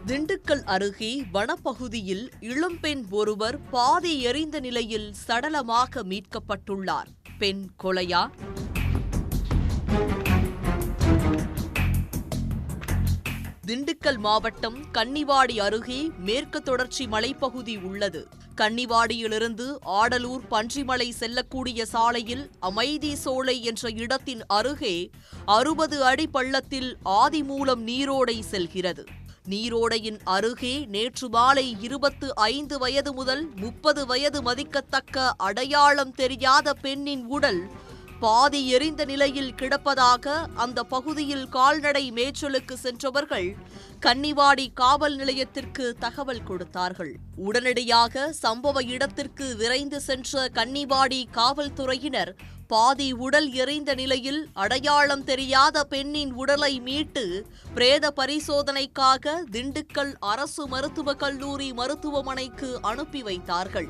திண்டுக்கல் அருகே வனப்பகுதியில் இளம்பெண் ஒருவர் பாதி எரிந்த நிலையில் சடலமாக மீட்கப்பட்டுள்ளார். பெண் கொலையா? திண்டுக்கல் மாவட்டம் கன்னிவாடி அருகே மேற்கு தொடர்ச்சி மலைப்பகுதி உள்ளது. கன்னிவாடியிலிருந்து ஆடலூர் பன்றிமலை செல்லக்கூடிய சாலையில் அமைதி சோலை என்ற இடத்தின் அருகே 60 அடி பள்ளத்தில் ஆதிமூலம் நீரோடை செல்கிறது. நீரோடையின் அருகே நேற்று மாலை 25 வயது முதல் 30 வயது மதிக்கத்தக்க அடையாளம் தெரியாத பெண்ணின் உடல் பாதி எரிந்த நிலையில் கிடப்பதாக அந்த பகுதியில் கால்நடை மேய்ச்சலுக்கு சென்றவர்கள் கன்னிவாடி காவல் நிலையத்திற்கு தகவல் கொடுத்தார்கள். உடனடியாக சம்பவ இடத்திற்கு விரைந்து சென்ற கன்னிவாடி காவல்துறையினர் பாதி உடல் எரிந்த நிலையில் அடையாளம் தெரியாத பெண்ணின் உடலை மீட்டு பிரேத பரிசோதனைக்காக திண்டுக்கல் அரசு மருத்துவக் கல்லூரி மருத்துவமனைக்கு அனுப்பி வைத்தார்கள்.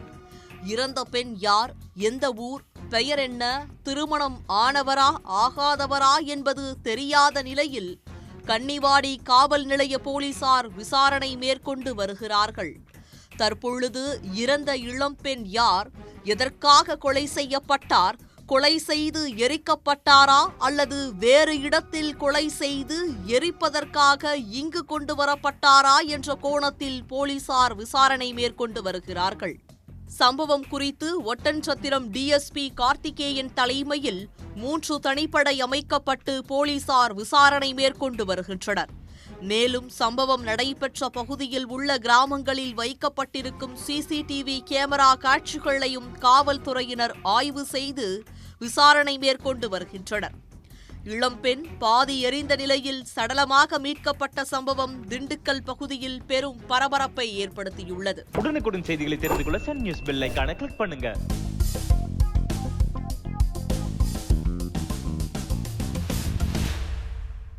இறந்த பெண் யார், எந்த ஊர், பெயர் என்ன, திருமணம் ஆனவரா ஆகாதவரா என்பது தெரியாத நிலையில் கன்னிவாடி காவல் நிலைய போலீசார் விசாரணை மேற்கொண்டு வருகிறார்கள். தற்பொழுது இறந்த இளம்பெண் யார், எதற்காக கொலை செய்யப்பட்டார், கொலை செய்து எரிக்கப்பட்டாரா அல்லது வேறு இடத்தில் கொலை செய்து எரிப்பதற்காக இங்கு கொண்டு வரப்பட்டாரா என்ற கோணத்தில் போலீசார் விசாரணை மேற்கொண்டு வருகிறார்கள். சம்பவம் குறித்து ஒட்டன்சத்திரம் டிஎஸ்பி கார்த்திகேயன் தலைமையில் 3 தனிப்படை அமைக்கப்பட்டு போலீசார் விசாரணை மேற்கொண்டு வருகின்றனர். மேலும் சம்பவம் நடைபெற்ற பகுதியில் உள்ள கிராமங்களில் வைக்கப்பட்டிருக்கும் சிசிடிவி கேமரா காட்சிகளையும் காவல்துறையினர் ஆய்வு செய்து விசாரணை மேற்கொண்டு வருகின்றனர். இளம்பெண் பாதி எரிந்த நிலையில் சடலமாக மீட்கப்பட்ட சம்பவம் திண்டுக்கல் பகுதியில் பெரும் பரபரப்பை ஏற்படுத்தியுள்ளது. உடனுக்குடன் செய்திகளை தெரிந்து கொள்ள சன் நியூஸ் பெல் ஐகானை கிளிக் பண்ணுங்க.